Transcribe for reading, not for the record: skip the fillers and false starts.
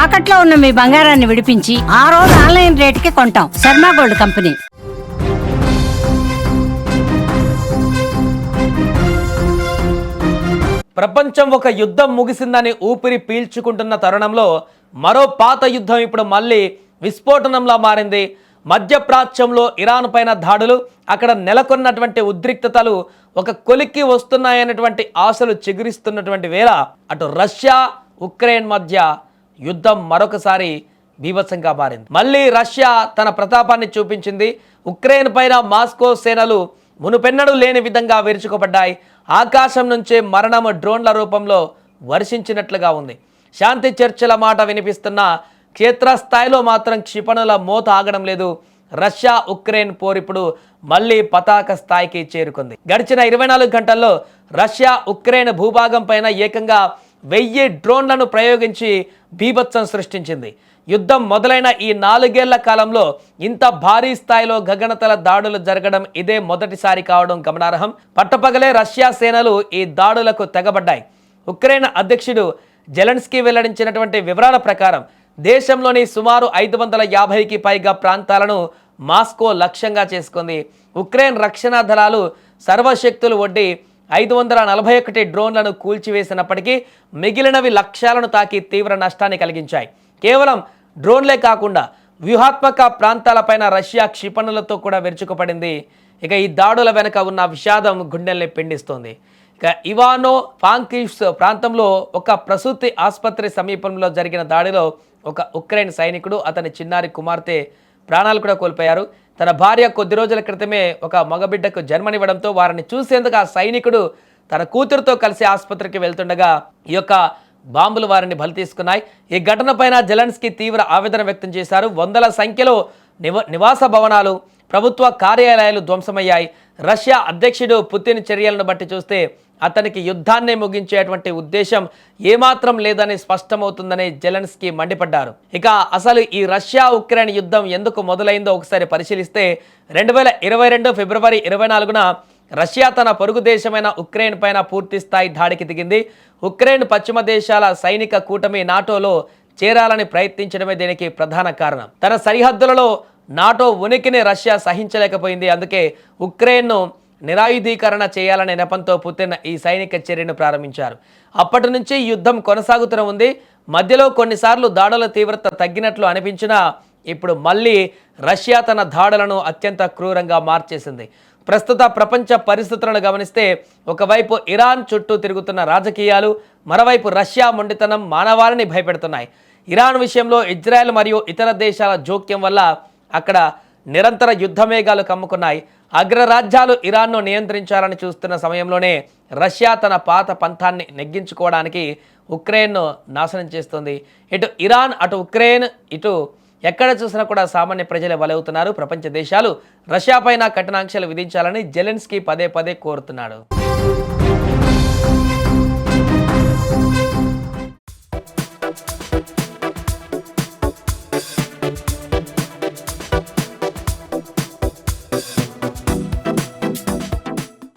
తాకట్లో ఉన్న మీ బంగారాన్ని విడిపించి ఆ రోజు ఆన్లైన్ రేటుకి కొంటాం. Sharma gold company. ప్రపంచం ఒక యుద్ధం ముగిసిందని ఊపిరి పీల్చుకుంటున్న తరుణంలో మరో పాత యుద్ధం ఇప్పుడు మళ్ళీ విస్ఫోటనంలా మారింది. మధ్యప్రాచ్యంలో ఇరాన్ పైన దాడులు, అక్కడ నెలకొన్నటువంటి ఉద్రిక్తతలు ఒక కొలిక్కి వస్తున్నాయన్నటువంటి ఆశలు చిగురిస్తున్నటువంటి వేళ అటు రష్యా ఉక్రెయిన్ మధ్య యుద్ధం మరొకసారి బీభత్సంగా మారింది. మళ్ళీ రష్యా తన ప్రతాపాన్ని చూపించింది. ఉక్రెయిన్ పైన మాస్కో సేనలు మునుపెన్నడూ లేని విధంగా విరుచుకుపడ్డాయి. ఆకాశం నుంచే మరణము డ్రోన్ల రూపంలో వర్షించినట్లుగా ఉంది. శాంతి చర్చల మాట వినిపిస్తున్న క్షేత్రస్థాయిలో మాత్రం క్షిపణుల మోత ఆగడం లేదు. రష్యా ఉక్రెయిన్ పోరు ఇప్పుడు మళ్ళీ పతాక స్థాయికి చేరుకుంది. గడిచిన 24 గంటల్లో రష్యా ఉక్రెయిన్ భూభాగం పైన ఏకంగా 1000 డ్రోన్లను ప్రయోగించి బీభత్సం సృష్టించింది. యుద్ధం మొదలైన ఈ 4 ఏళ్ల కాలంలో ఇంత భారీ స్థాయిలో గగనతల దాడులు జరగడం ఇదే మొదటిసారి కావడం గమనార్హం. పట్టపగలే రష్యా సేనలు ఈ దాడులకు తెగబడ్డాయి. ఉక్రెయిన్ అధ్యక్షుడు జెలెన్స్కీ వెల్లడించినటువంటి వివరాల ప్రకారం దేశంలోని సుమారు 550కి పైగా ప్రాంతాలను మాస్కో లక్ష్యంగా చేసుకుంది. ఉక్రెయిన్ రక్షణ దళాలు సర్వశక్తులు ఒడ్డి 541 డ్రోన్లను కూల్చివేసినప్పటికీ మిగిలినవి లక్ష్యాలను తాకి తీవ్ర నష్టాన్ని కలిగించాయి. కేవలం డ్రోన్లే కాకుండా వ్యూహాత్మక ప్రాంతాలపైన రష్యా క్షిపణులతో కూడా విరుచుకుపడింది. ఇక ఈ దాడుల వెనుక ఉన్న విషాదం గుండెల్ని పిండిస్తోంది. ఇక ఇవానో ఫాంకివ్స్ ప్రాంతంలో ఒక ప్రసూతి ఆసుపత్రి సమీపంలో జరిగిన దాడిలో ఒక ఉక్రెయిన్ సైనికుడు, అతని చిన్నారి కుమార్తె ప్రాణాలు కూడా కోల్పోయారు. తన భార్య కొద్ది రోజుల క్రితమే ఒక మగబిడ్డకు జన్మనివ్వడంతో వారిని చూసేందుకు ఆ సైనికుడు తన కూతురుతో కలిసి ఆసుపత్రికి వెళ్తుండగా ఈ యొక్క బాంబులు వారిని బలి తీసుకున్నాయి. ఈ ఘటన పైన జెలెన్స్కీ తీవ్ర ఆవేదన వ్యక్తం చేశారు. వందల సంఖ్యలో నివాస భవనాలు, ప్రభుత్వ కార్యాలయాలు ధ్వంసమయ్యాయి. రష్యా అధ్యక్షుడు పుతిన్ చర్యలను బట్టి చూస్తే అతనికి యుద్ధాన్నే ముగించేటువంటి ఉద్దేశం ఏమాత్రం లేదని స్పష్టమవుతుందని జెలెన్స్కీ మండిపడ్డారు. ఇక అసలు ఈ రష్యా ఉక్రెయిన్ యుద్ధం ఎందుకు మొదలైందో ఒకసారి పరిశీలిస్తే 2022 ఫిబ్రవరి 24న రష్యా తన పొరుగు దేశమైన ఉక్రెయిన్ పైన పూర్తి స్థాయి దాడికి దిగింది. ఉక్రెయిన్ పశ్చిమ దేశాల సైనిక కూటమి నాటోలో చేరాలని ప్రయత్నించడమే దీనికి ప్రధాన కారణం. తన సరిహద్దులలో నాటో ఉనికిని రష్యా సహించలేకపోయింది. అందుకే ఉక్రెయిన్ను నిరాయుధీకరణ చేయాలనే నెపంతో పుతిన్ ఈ సైనిక చర్యను ప్రారంభించారు. అప్పటి నుంచి యుద్ధం కొనసాగుతూనే ఉంది. మధ్యలో కొన్నిసార్లు దాడుల తీవ్రత తగ్గినట్లు అనిపించినా ఇప్పుడు మళ్ళీ రష్యా తన దాడులను అత్యంత క్రూరంగా మార్చేసింది. ప్రస్తుత ప్రపంచ పరిస్థితులను గమనిస్తే ఒకవైపు ఇరాన్ చుట్టూ తిరుగుతున్న రాజకీయాలు, మరోవైపు రష్యా మొండితనం మానవాళిని భయపెడుతున్నాయి. ఇరాన్ విషయంలో ఇజ్రాయెల్ మరియు ఇతర దేశాల జోక్యం వల్ల అక్కడ నిరంతర యుద్ధమేఘాలు కమ్ముకున్నాయి. అగ్రరాజ్యాలు ఇరాన్ను నియంత్రించాలని చూస్తున్న సమయంలోనే రష్యా తన పాత పంథాన్ని నెగ్గించుకోవడానికి ఉక్రెయిన్ను నాశనం చేస్తుంది. ఇటు ఇరాన్, అటు ఉక్రెయిన్, ఇటు ఎక్కడ చూసినా కూడా సామాన్య ప్రజలే బలవుతున్నారు. ప్రపంచ దేశాలు రష్యా పైన కఠినాంక్షలు విధించాలని జెలెన్స్కీ పదే పదే కోరుతున్నాడు.